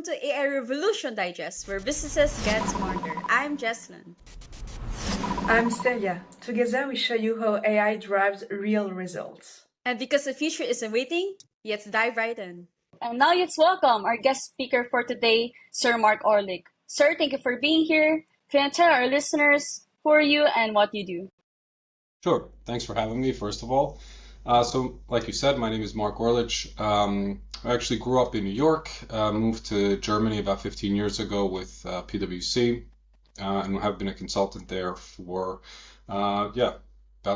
to AI Revolution Digest, where businesses get smarter. I'm Jesslyn. I'm Celia. Together we show you how AI drives real results. And because the future isn't waiting, let's dive right in. And now let's welcome our guest speaker for today, Sir Mark Orlic. Sir, thank you for being here. Can you tell our listeners who are you and what you do? Sure. Thanks for having me, first of all. So, like you said, my name is Mark Orlic. I actually grew up in New York, moved to Germany about 15 years ago with PwC, and have been a consultant there for, about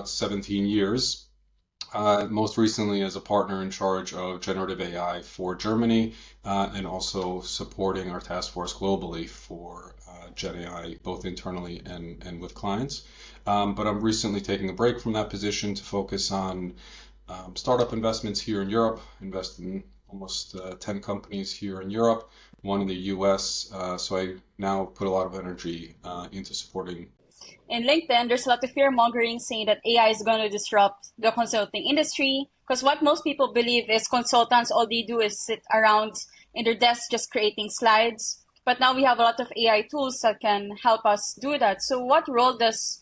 17 years. Most recently as a partner in charge of generative AI for Germany, and also supporting our task force globally for Gen AI, both internally and with clients. But I'm recently taking a break from that position to focus on startup investments here in Europe, invest in almost 10 companies here in Europe, one in the US. So I now put a lot of energy into supporting. In LinkedIn, there's a lot of fear mongering saying that AI is going to disrupt the consulting industry, because what most people believe is consultants, all they do is sit around in their desk just creating slides. But now we have a lot of AI tools that can help us do that. So what role does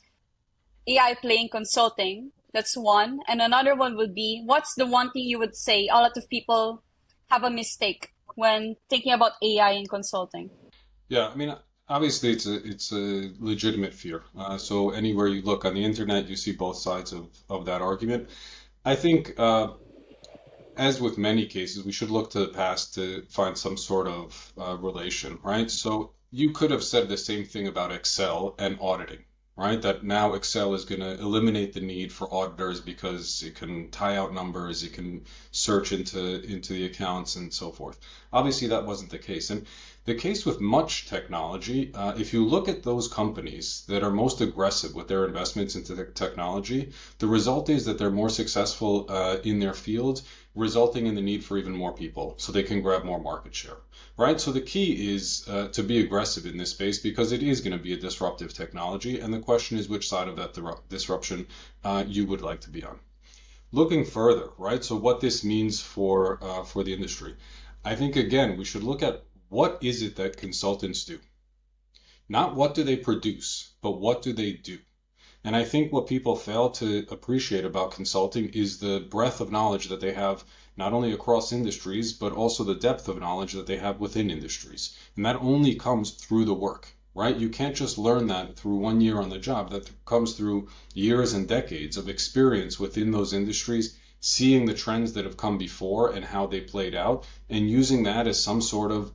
AI play in consulting? That's one. And another one would be, what's the one thing you would say a lot of people have a mistake when thinking about AI in consulting? Yeah, I mean, obviously it's a legitimate fear. So anywhere you look on the internet, you see both sides of that argument. I think, as with many cases, we should look to the past to find some sort of relation, right? So you could have said the same thing about Excel and auditing, right? That now Excel is going to eliminate the need for auditors because it can tie out numbers, it can search into the accounts and so forth. Obviously, that wasn't the case. And the case with much technology, if you look at those companies that are most aggressive with their investments into the technology, the result is that they're more successful in their fields, resulting in the need for even more people so they can grab more market share, right? So the key is to be aggressive in this space because it is going to be a disruptive technology. And the question is which side of that disruption you would like to be on. Looking further, right? So what this means for the industry. I think, again, we should look at what is it that consultants do? Not what do they produce, but what do they do? And I think what people fail to appreciate about consulting is the breadth of knowledge that they have, not only across industries, but also the depth of knowledge that they have within industries. And that only comes through the work, right? You can't just learn that through 1 year on the job. That comes through years and decades of experience within those industries, seeing the trends that have come before and how they played out, and using that as some sort of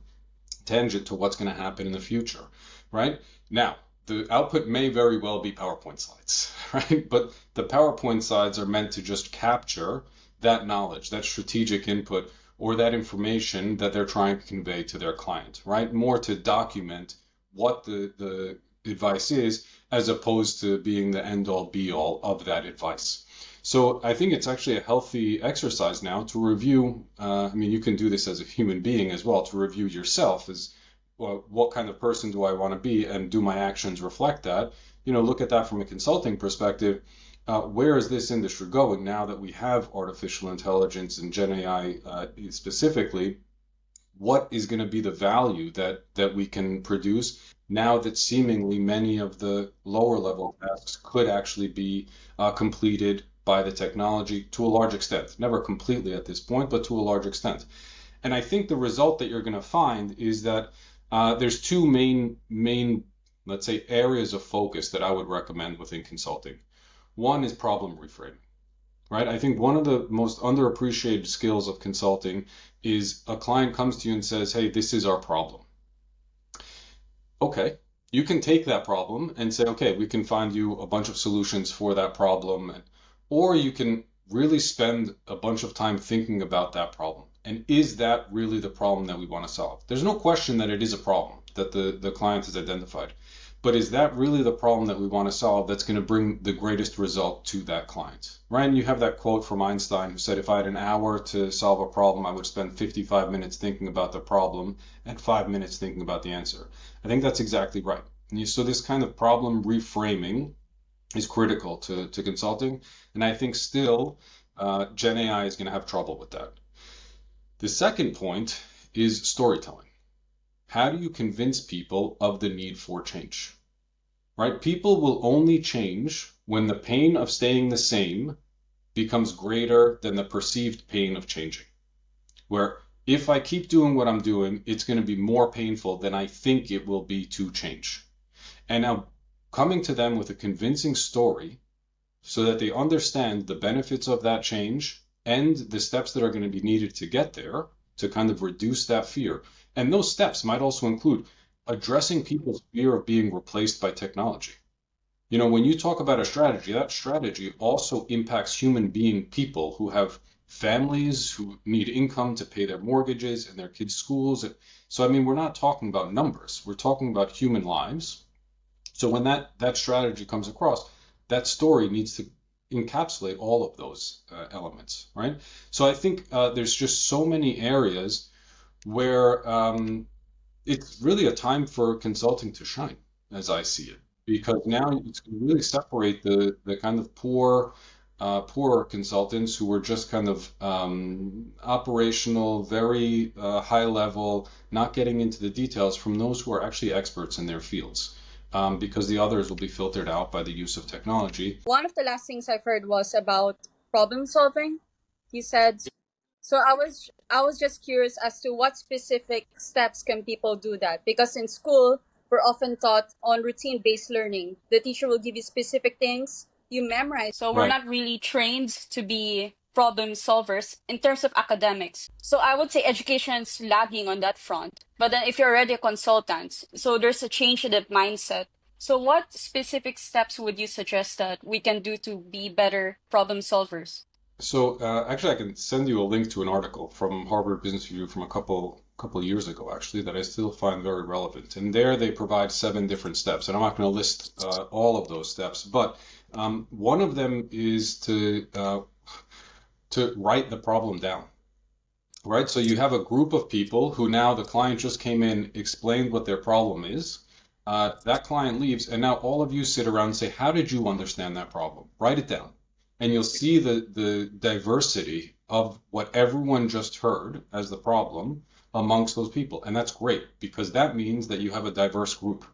tangent to what's going to happen in the future, right? Now, the output may very well be PowerPoint slides, right? But the PowerPoint slides are meant to just capture that knowledge, that strategic input, or that information that they're trying to convey to their client, right? More to document what the advice is, as opposed to being the end-all be-all of that advice. So I think it's actually a healthy exercise now to review. You can do this as a human being as well, to review yourself as, well, what kind of person do I want to be, and do my actions reflect that? Look at that from a consulting perspective. Where is this industry going now that we have artificial intelligence and Gen AI specifically? What is going to be the value that we can produce now that seemingly many of the lower level tasks could actually be completed by the technology to a large extent, never completely at this point, but to a large extent. And I think the result that you're going to find is that there's two main, let's say, areas of focus that I would recommend within consulting. One is problem reframing, right? I think one of the most underappreciated skills of consulting is a client comes to you and says, hey, this is our problem. Okay, you can take that problem and say, okay, we can find you a bunch of solutions for that problem. Or you can really spend a bunch of time thinking about that problem. And is that really the problem that we want to solve? There's no question that it is a problem that the client has identified. But is that really the problem that we want to solve that's going to bring the greatest result to that client? Right? And you have that quote from Einstein who said, if I had an hour to solve a problem, I would spend 55 minutes thinking about the problem and 5 minutes thinking about the answer. I think that's exactly right. So this kind of problem reframing is critical to consulting. And I think still Gen AI is going to have trouble with that. The second point is storytelling, how do you convince people of the need for change? Right? People will only change when the pain of staying the same becomes greater than the perceived pain of changing. Where if I keep doing what I'm doing, it's going to be more painful than I think it will be to change. And now coming to them with a convincing story so that they understand the benefits of that change and the steps that are going to be needed to get there to kind of reduce that fear. And those steps might also include addressing people's fear of being replaced by technology. You know, when you talk about a strategy, that strategy also impacts human being people who have families, who need income to pay their mortgages and their kids' schools. So, I mean, we're not talking about numbers. We're talking about human lives. So when that strategy comes across, that story needs to encapsulate all of those elements, right? So I think there's just so many areas where it's really a time for consulting to shine, as I see it, because now it's going to really separate the kind of poor consultants who were just kind of operational, very high level, not getting into the details from those who are actually experts in their fields. Because the others will be filtered out by the use of technology. One of the last things I've heard was about problem solving. He said, so I was just curious as to what specific steps can people do that? Because in school, we're often taught on routine-based learning. The teacher will give you specific things, you memorize. So we're Right. not really trained to be problem solvers in terms of academics. So I would say education's lagging on that front. But then if you're already a consultant, so there's a change in that mindset. So what specific steps would you suggest that we can do to be better problem solvers? So actually, I can send you a link to an article from Harvard Business Review from a couple of years ago, actually, that I still find very relevant. And there they provide 7 different steps, and I'm not going to list all of those steps, but one of them is to write the problem down. Right? So you have a group of people who now the client just came in, explained what their problem is. That client leaves, and now all of you sit around and say, how did you understand that problem? Write it down. And you'll see the diversity of what everyone just heard as the problem amongst those people. And that's great because that means that you have a diverse group.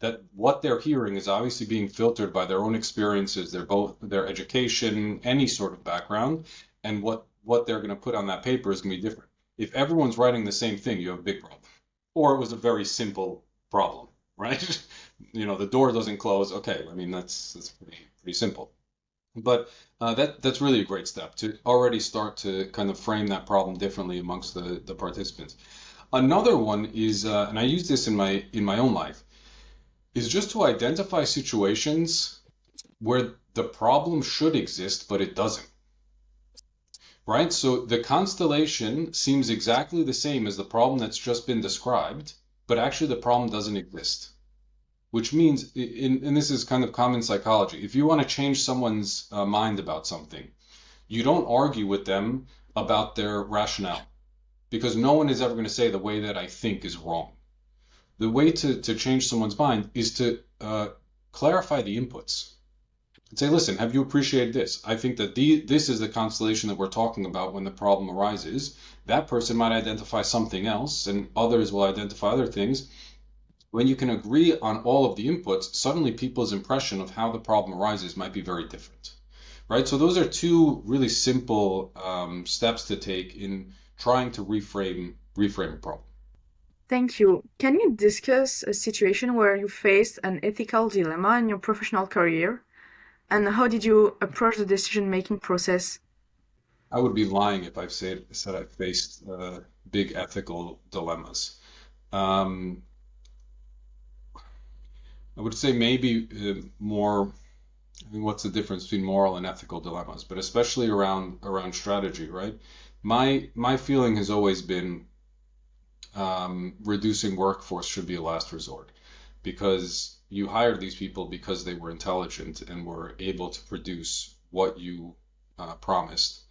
That what they're hearing is obviously being filtered by their own experiences, their education, any sort of background, and what they're going to put on that paper is going to be different. If everyone's writing the same thing, you have a big problem. Or it was a very simple problem, right? You know, the door doesn't close. Okay, I mean that's pretty simple. But that's really a great step to already start to kind of frame that problem differently amongst the participants. Another one is, and I use this in my own life, is just to identify situations where the problem should exist, but it doesn't. Right? So the constellation seems exactly the same as the problem that's just been described, but actually the problem doesn't exist. Which means, and this is kind of common psychology, if you want to change someone's mind about something, you don't argue with them about their rationale, because no one is ever going to say the way that I think is wrong. The way to change someone's mind is to clarify the inputs. And say, listen, have you appreciated this? I think that this is the constellation that we're talking about when the problem arises. That person might identify something else, and others will identify other things. When you can agree on all of the inputs, suddenly people's impression of how the problem arises might be very different, right? So those are 2 really simple steps to take in trying to reframe a problem. Thank you. Can you discuss a situation where you faced an ethical dilemma in your professional career? And how did you approach the decision-making process? I would be lying if I said I faced big ethical dilemmas. I would say maybe more, I mean, what's the difference between moral and ethical dilemmas, but especially around strategy, right? My feeling has always been reducing workforce should be a last resort, because you hired these people because they were intelligent and were able to produce what you promised.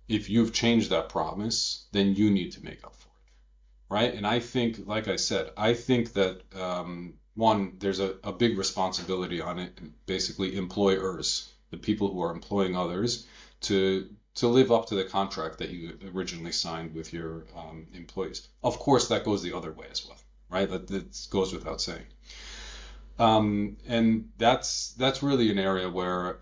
If you've changed that promise, then you need to make up for it, right? And I think, like I said, I think that one, there's a big responsibility on it, basically employers, the people who are employing others, to live up to the contract that you originally signed with your employees. Of course, that goes the other way as well, right? That goes without saying. And that's really an area where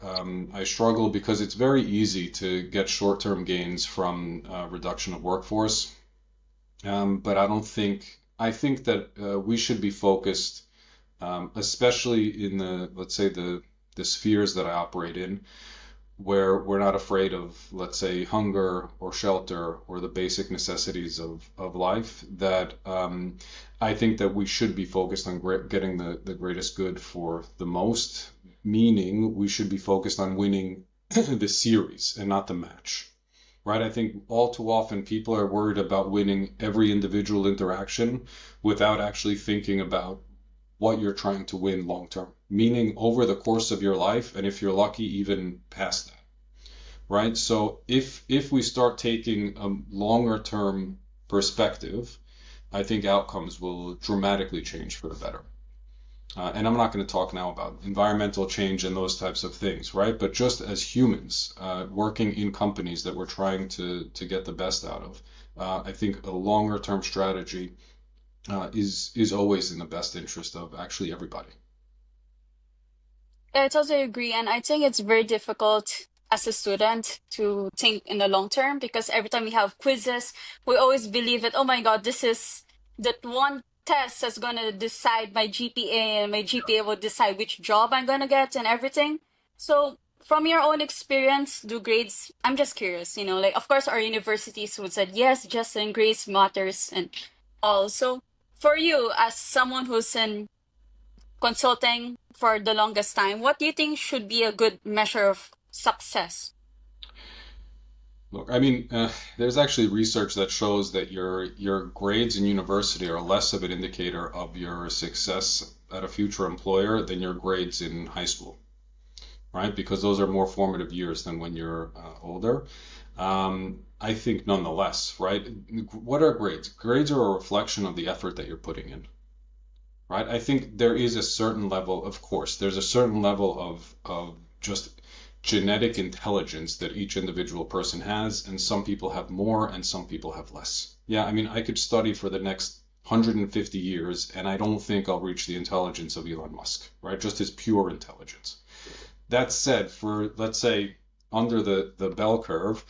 I struggle because it's very easy to get short-term gains from reduction of workforce. But I think that we should be focused, especially in let's say the spheres that I operate in, where we're not afraid of, let's say, hunger or shelter or the basic necessities of life, that I think that we should be focused on getting the greatest good for the most, meaning we should be focused on winning the series and not the match, right? I think all too often people are worried about winning every individual interaction without actually thinking about what you're trying to win long term, meaning over the course of your life, and if you're lucky, even past that, right? So if we start taking a longer term perspective, I think outcomes will dramatically change for the better. And I'm not going to talk now about environmental change and those types of things, right? But just as humans working in companies that we're trying to get the best out of, I think a longer term strategy is always in the best interest of actually everybody. I totally agree. And I think it's very difficult as a student to think in the long term because every time we have quizzes, we always believe that, oh my God, this is that one test that's going to decide my GPA, and my GPA will decide which job I'm going to get and everything. So, from your own experience, do grades, I'm just curious, like, of course, our universities would say, yes, Justin, grades matters and all. So, for you, as someone who's in consulting for the longest time, what do you think should be a good measure of success? Look, I mean, there's actually research that shows that your grades in university are less of an indicator of your success at a future employer than your grades in high school, right? Because those are more formative years than when you're older. I think nonetheless, right? What are grades? Grades are a reflection of the effort that you're putting in, right? I think there is a certain level, of course, there's a certain level of just genetic intelligence that each individual person has, and some people have more and some people have less. Yeah, I mean, I could study for the next 150 years and I don't think I'll reach the intelligence of Elon Musk, right? Just his pure intelligence. That said, for, let's say, under the bell curve,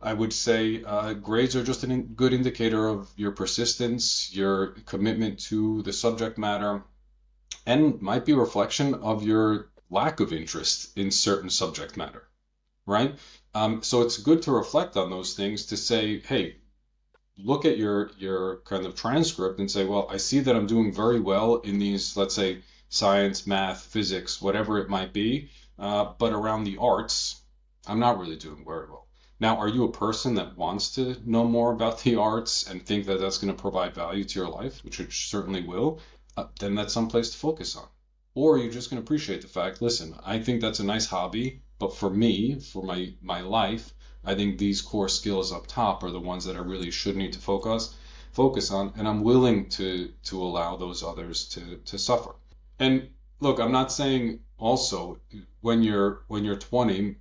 I would say grades are just a good indicator of your persistence, your commitment to the subject matter, and might be a reflection of your lack of interest in certain subject matter, right? So it's good to reflect on those things to say, hey, look at your kind of transcript and say, well, I see that I'm doing very well in these, let's say, science, math, physics, whatever it might be, but around the arts, I'm not really doing very well. Now, are you a person that wants to know more about the arts and think that that's going to provide value to your life, which it certainly will, then that's someplace to focus on. Or you're just going to appreciate the fact, listen, I think that's a nice hobby, but for me, for my life, I think these core skills up top are the ones that I really should need to focus on, and I'm willing to allow those others to suffer. And look, I'm not saying also when you're 20,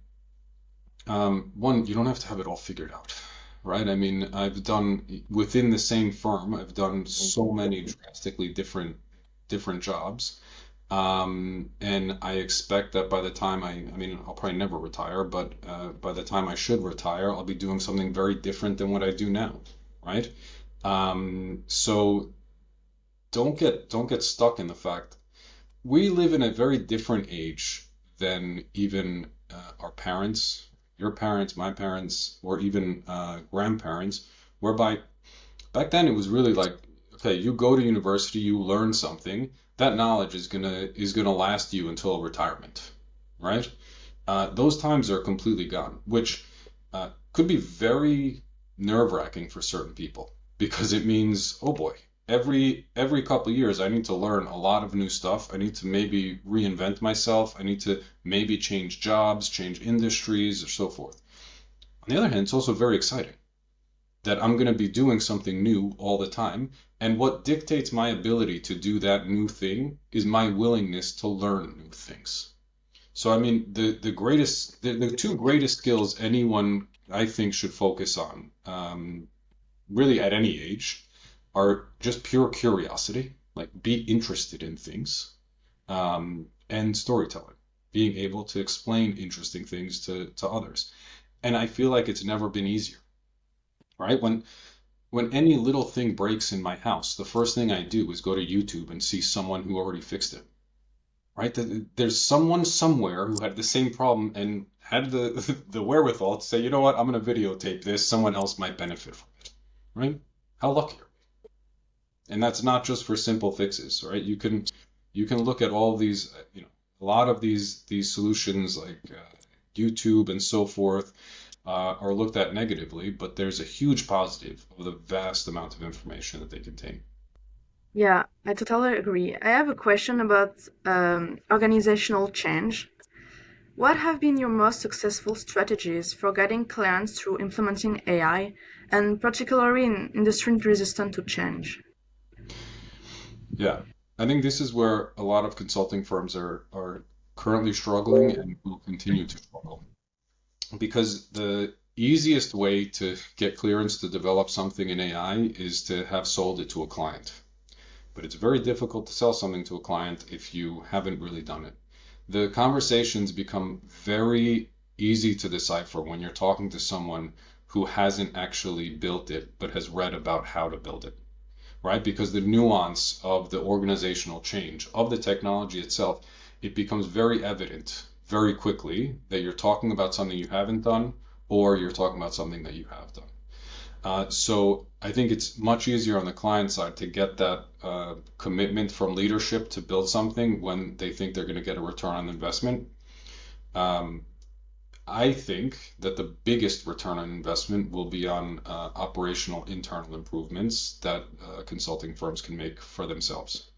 one, you don't have to have it all figured out, right? I mean, I've done within the same firm, I've done so many drastically different jobs. And I expect that by the time I mean, I'll probably never retire, but by the time I should retire, I'll be doing something very different than what I do now, right? So don't get stuck in the fact we live in a very different age than even our parents, your parents, my parents, or even grandparents, whereby back then it was really like, okay, you go to university, you learn something, that knowledge is gonna last you until retirement, right? Those times are completely gone, which could be very nerve-wracking for certain people because it means, oh boy, every couple of years I need to learn a lot of new stuff. I need to maybe reinvent myself. I need to maybe change jobs, change industries, or so forth. On the other hand, it's also very exciting that I'm going to be doing something new all the time. And what dictates my ability to do that new thing is my willingness to learn new things. So, I mean, the two greatest skills anyone, I think, should focus on, really at any age, are just pure curiosity, like be interested in things, and storytelling, being able to explain interesting things to others. And I feel like it's never been easier, right? When any little thing breaks in my house, the first thing I do is go to YouTube and see someone who already fixed it, right? There's someone somewhere who had the same problem and had the wherewithal to say, you know what, I'm going to videotape this. Someone else might benefit from it, right? How lucky are we? And that's not just for simple fixes, right? You can look at all these, a lot of these solutions like YouTube and so forth are looked at negatively, but there's a huge positive of the vast amount of information that they contain. Yeah, I totally agree. I have a question about organizational change. What have been your most successful strategies for guiding clients through implementing AI, and particularly in industries resistant to change? Yeah, I think this is where a lot of consulting firms are currently struggling and will continue to struggle. Because the easiest way to get clearance to develop something in AI is to have sold it to a client. But it's very difficult to sell something to a client if you haven't really done it. The conversations become very easy to decipher when you're talking to someone who hasn't actually built it, but has read about how to build it, right? Because the nuance of the organizational change of the technology itself, it becomes very evident very quickly that you're talking about something you haven't done, or you're talking about something that you have done. So I think it's much easier on the client side to get that commitment from leadership to build something when they think they're going to get a return on investment. I think that the biggest return on investment will be on operational internal improvements that consulting firms can make for themselves,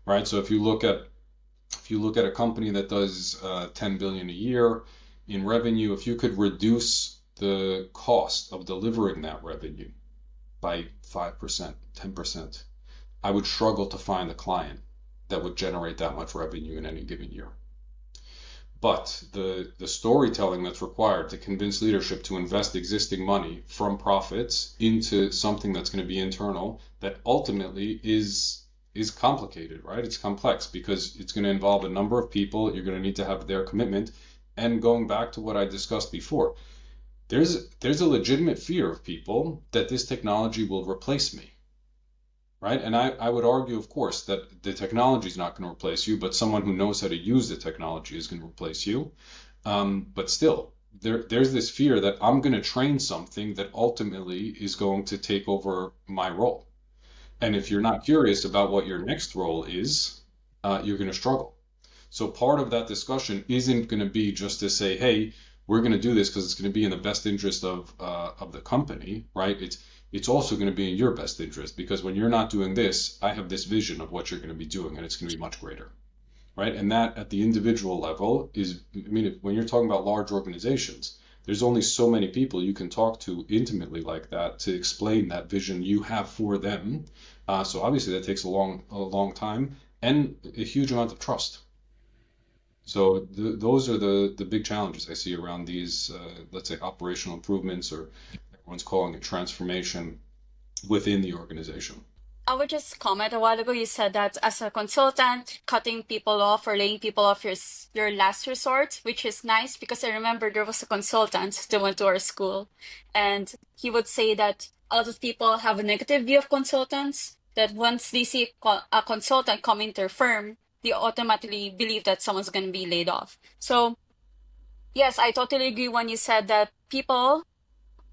right? So if you look at a company that does 10 billion a year in revenue, if you could reduce the cost of delivering that revenue by 5%, 10%, I would struggle to find a client that would generate that much revenue in any given year. But the storytelling that's required to convince leadership to invest existing money from profits into something that's going to be internal, that ultimately is complicated, right? It's complex because it's going to involve a number of people. You're going to need to have their commitment. And going back to what I discussed before, there's a legitimate fear of people that this technology will replace me, right? And I would argue, of course, that the technology is not going to replace you, but someone who knows how to use the technology is going to replace you. But still, there's this fear that I'm going to train something that ultimately is going to take over my role. And if you're not curious about what your next role is, you're going to struggle. So part of that discussion isn't going to be just to say, hey, we're going to do this because it's going to be in the best interest of the company, right? It's also going to be in your best interest, because when you're not doing this, I have this vision of what you're going to be doing, and it's going to be much greater, right? And that at the individual level is, when you're talking about large organizations, there's only so many people you can talk to intimately like that to explain that vision you have for them. So obviously that takes a long time and a huge amount of trust. So those are the big challenges I see around these, let's say, operational improvements, or everyone's calling it transformation within the organization. I would just comment, a while ago you said that as a consultant, cutting people off or laying people off is your last resort, which is nice, because I remember there was a consultant that went to our school, and he would say that a lot of people have a negative view of consultants, that once they see a consultant come into their firm, they automatically believe that someone's going to be laid off. So yes, I totally agree when you said that people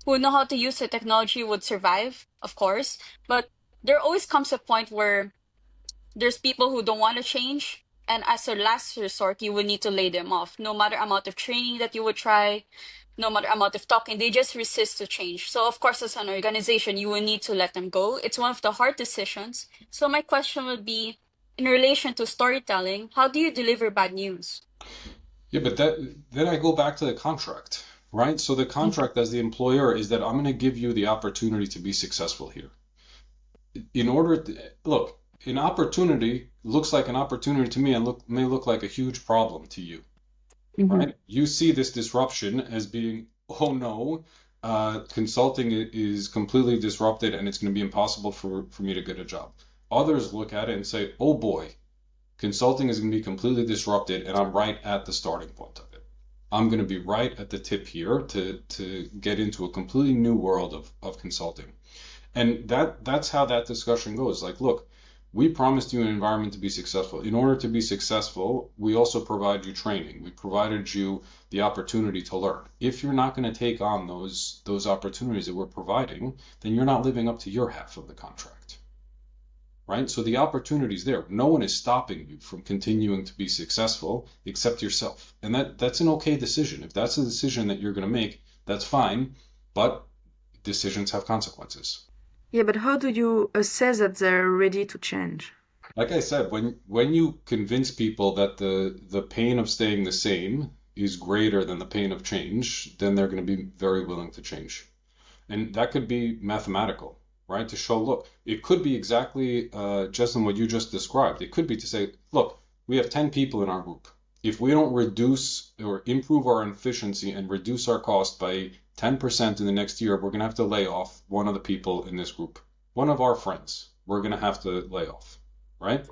who know how to use the technology would survive, of course, but there always comes a point where there's people who don't want to change, and as a last resort, you would need to lay them off. No matter amount of training that you would try, no matter amount of talking, they just resist to change. So of course, as an organization, you will need to let them go. It's one of the hard decisions. So my question would be, in relation to storytelling, how do you deliver bad news? Yeah, but then I go back to the contract, right? So the contract as the employer is that I'm going to give you the opportunity to be successful here. In order to, look, an opportunity looks like an opportunity to me and may look like a huge problem to you, right? You see this disruption as being, oh no, consulting is completely disrupted and it's going to be impossible for me to get a job. Others look at it and say, oh boy, consulting is going to be completely disrupted and I'm right at the starting point of it. I'm going to be right at the tip here to get into a completely new world of consulting. And that's how that discussion goes. Like, look, we promised you an environment to be successful. In order to be successful, we also provide you training. We provided you the opportunity to learn. If you're not going to take on those opportunities that we're providing, then you're not living up to your half of the contract, right? So the opportunity is there. No one is stopping you from continuing to be successful except yourself. And that's an okay decision. If that's a decision that you're going to make, that's fine, but decisions have consequences. Yeah, but how do you assess that they're ready to change? Like I said, when you convince people that the pain of staying the same is greater than the pain of change, then they're going to be very willing to change. And that could be mathematical, right? To show, look, it could be exactly, Justin, what you just described. It could be to say, look, we have 10 people in our group. If we don't reduce or improve our efficiency and reduce our cost by 10% in the next year, we're going to have to lay off one of the people in this group. One of our friends, we're going to have to lay off, right?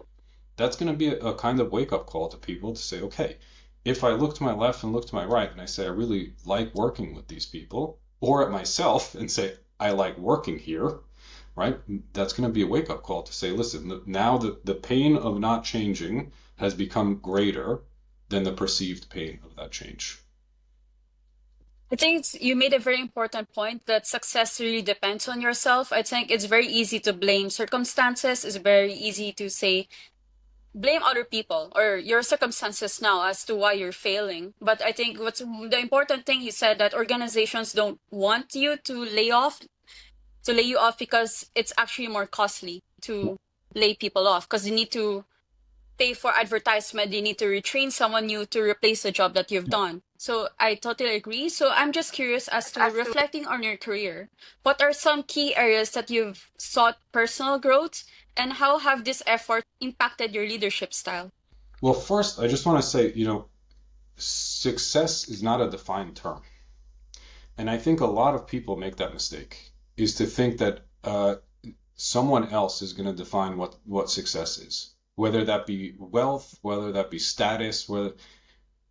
That's going to be a kind of wake-up call to people to say, okay, if I look to my left and look to my right and I say, I really like working with these people, or at myself and say, I like working here, right? That's going to be a wake-up call to say, listen, now the pain of not changing has become greater than the perceived pain of that change. I think you made a very important point that success really depends on yourself. I think it's very easy to blame circumstances. It's very easy to say, blame other people or your circumstances now as to why you're failing. But I think what's the important thing, you said that organizations don't want you to lay you off because it's actually more costly to lay people off because you need to pay for advertisement, you need to retrain someone new to replace the job that you've done. So I totally agree. So I'm just curious as to reflecting on your career, what are some key areas that you've sought personal growth and how have this effort impacted your leadership style? Well, first, I just want to say, success is not a defined term. And I think a lot of people make that mistake, is to think that someone else is going to define what success is. Whether that be wealth, whether that be status, whether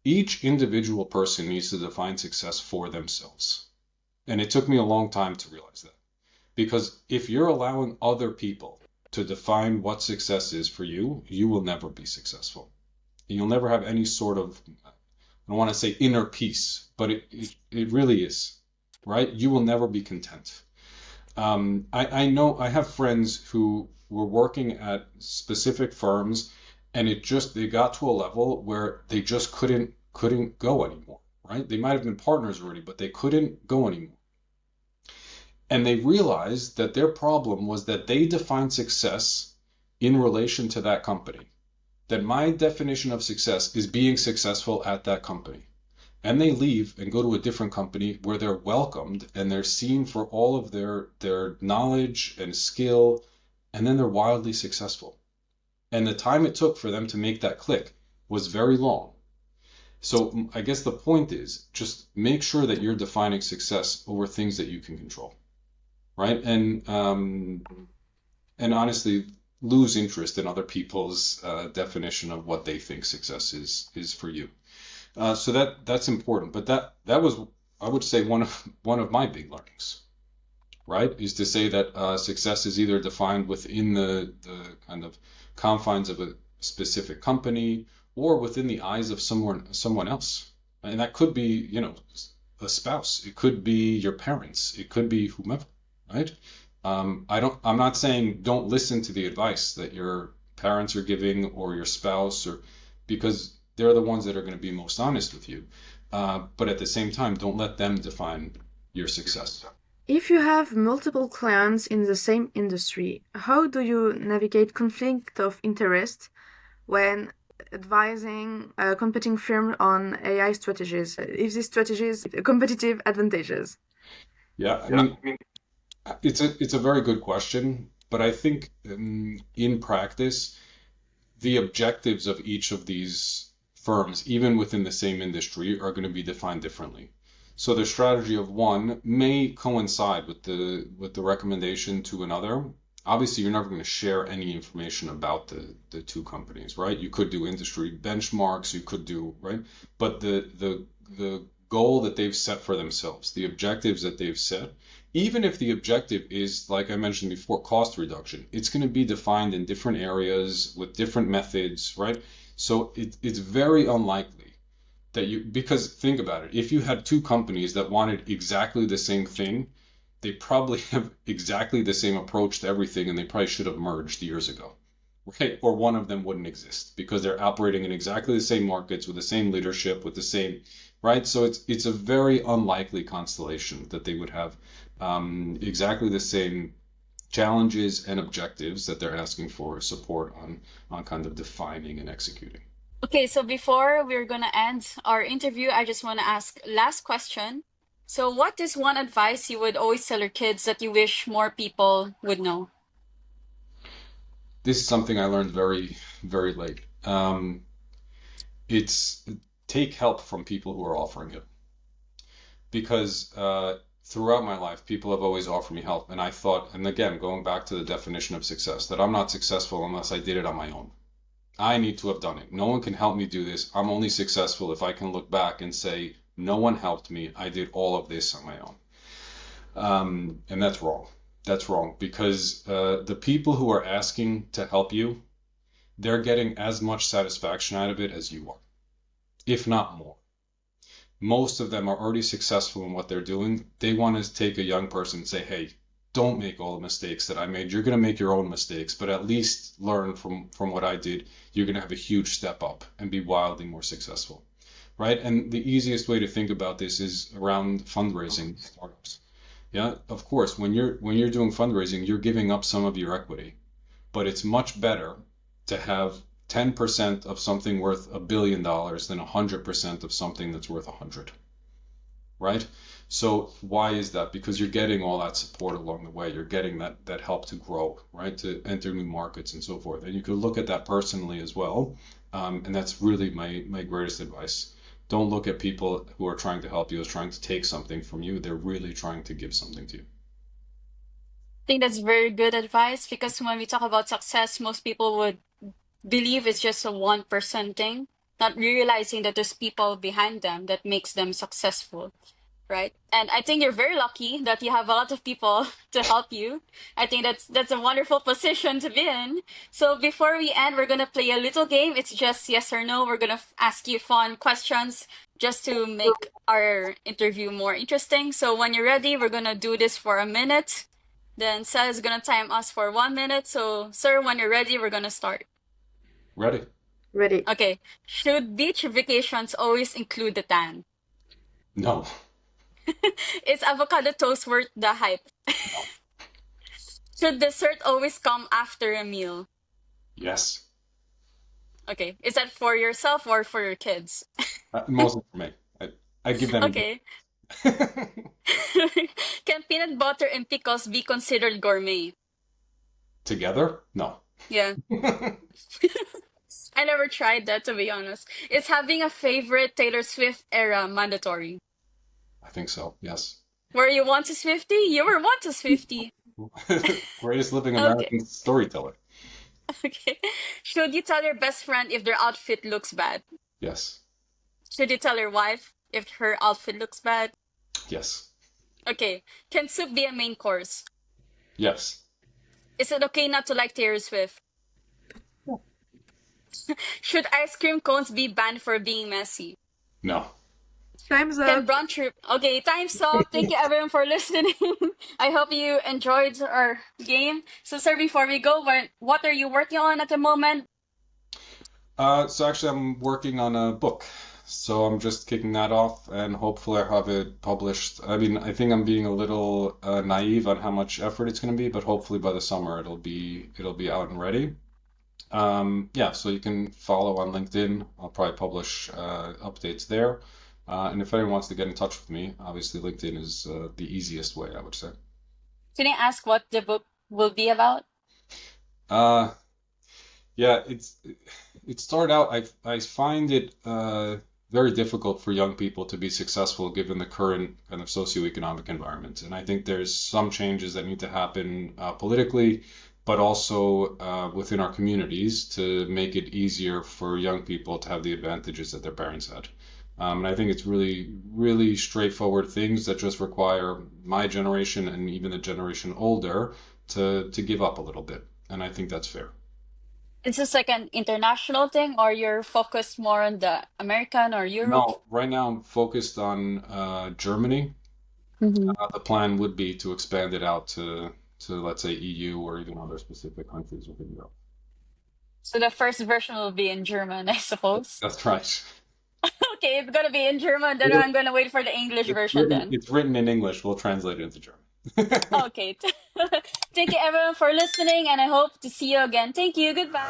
each individual person needs to define success for themselves. And it took me a long time to realize that. Because if you're allowing other people to define what success is for you, you will never be successful. And you'll never have any sort of, I don't want to say inner peace, but it really is, right? You will never be content. I know I have friends who were working at specific firms and they got to a level where they just couldn't go anymore, right? They might have been partners already, but they couldn't go anymore. And they realized that their problem was that they defined success in relation to that company. That my definition of success is being successful at that company. And they leave and go to a different company where they're welcomed and they're seen for all of their knowledge and skill, and then they're wildly successful. And the time it took for them to make that click was very long. So I guess the point is just make sure that you're defining success over things that you can control, right? And honestly, lose interest in other people's definition of what they think success is for you. So that's important. But that was, I would say, one of my big learnings, right? Is to say that success is either defined within the kind of confines of a specific company or within the eyes of someone else. And that could be, a spouse. It could be your parents. It could be whomever, right? I'm not saying don't listen to the advice that your parents are giving or your spouse, because they're the ones that are going to be most honest with you. But at the same time, don't let them define your success. If you have multiple clients in the same industry, how do you navigate conflict of interest when advising a competing firm on AI strategies, if these strategies have competitive advantages? Yeah, I mean, it's a very good question, but I think in practice, the objectives of each of these firms, even within the same industry, are going to be defined differently. So the strategy of one may coincide with the recommendation to another. Obviously, you're never going to share any information about the two companies, right? You could do industry benchmarks, you could do, right? But the goal that they've set for themselves, the objectives that they've set, even if the objective is, like I mentioned before, cost reduction, it's going to be defined in different areas with different methods, right? So it's very unlikely that because think about it, if you had two companies that wanted exactly the same thing, they probably have exactly the same approach to everything and they probably should have merged years ago, right? Or one of them wouldn't exist because they're operating in exactly the same markets with the same leadership, with the same, right? So it's a very unlikely constellation that they would have exactly the same challenges and objectives that they're asking for support on kind of defining and executing. Okay, so before we're gonna end our interview, I just want to ask last question. So what is one advice you would always tell your kids that you wish more people would know? This is something I learned very, very late. It's take help from people who are offering it. Because throughout my life, people have always offered me help. And I thought, and again, going back to the definition of success, that I'm not successful unless I did it on my own. I need to have done it. No one can help me do this. I'm only successful if I can look back and say, no one helped me. I did all of this on my own. And that's wrong. That's wrong because the people who are asking to help you, they're getting as much satisfaction out of it as you are, if not more. Most of them are already successful in what they're doing. They want to take a young person and say, hey, don't make all the mistakes that I made. You're going to make your own mistakes, but at least learn from what I did. You're going to have a huge step up and be wildly more successful, right? And the easiest way to think about this is around fundraising startups. Yeah, of course, when you're doing fundraising, you're giving up some of your equity, but it's much better to have 10% of something worth $1 billion than 100% of something that's worth 100, right? So why is that? Because you're getting all that support along the way. You're getting that help to grow, right? To enter new markets and so forth. And you could look at that personally as well. And that's really my greatest advice. Don't look at people who are trying to help you as trying to take something from you. They're really trying to give something to you. I think that's very good advice because when we talk about success, most people would believe it's just a 1% thing, not realizing that there's people behind them that makes them successful, right? And I think you're very lucky that you have a lot of people to help you. I think that's a wonderful position to be in. So before we end, we're gonna play a little game. It's just yes or no. We're gonna ask you fun questions just to make our interview more interesting. So when you're ready, we're gonna do this for a minute. Then Sal is gonna time us for 1 minute. So, sir, when you're ready, we're gonna start. Ready? Ready. Okay. Should beach vacations always include the tan? No. Is avocado toast worth the hype? Should dessert always come after a meal? Yes. Okay. Is that for yourself or for your kids? Mostly for me. I give them. Okay. Can peanut butter and pickles be considered gourmet? Together? No. Yeah. I never tried that, to be honest. Is having a favorite Taylor Swift era mandatory? I think so. Yes. Were you once a Swiftie? You were once a Swiftie. Greatest living Okay. American storyteller. Okay. Should you tell your best friend if their outfit looks bad? Yes. Should you tell your wife if her outfit looks bad? Yes. Okay. Can soup be a main course? Yes. Is it okay not to like Taylor Swift? Should ice cream cones be banned for being messy? No. Time's Can up. brunch trip? Okay, time's up. Thank you everyone for listening. I hope you enjoyed our game. So, sir, before we go, what are you working on at the moment? So actually, I'm working on a book. So I'm just kicking that off, and hopefully I have it published. I mean, I think I'm being a little naive on how much effort it's going to be, but hopefully by the summer it'll be out and ready. Yeah, so you can follow on LinkedIn. I'll probably publish updates there. And if anyone wants to get in touch with me, obviously LinkedIn is the easiest way, I would say. Can I ask what the book will be about? Yeah, it started out. I find it very difficult for young people to be successful given the current kind of socioeconomic environment. And I think there's some changes that need to happen politically, but also within our communities to make it easier for young people to have the advantages that their parents had. And I think it's really, really straightforward things that just require my generation and even the generation older to give up a little bit. And I think that's fair. Is this like an international thing, or you're focused more on the American or Europe? No, right now I'm focused on Germany. Hmm. The plan would be to expand it out to let's say EU or even other specific countries within Europe. So the first version will be in German, I suppose. That's right. Okay, it's gonna be in German, then I'm gonna wait for the English version then. It's written in English. We'll translate it into German. Okay. Thank you everyone for listening, and I hope to see you again. Thank you. Goodbye.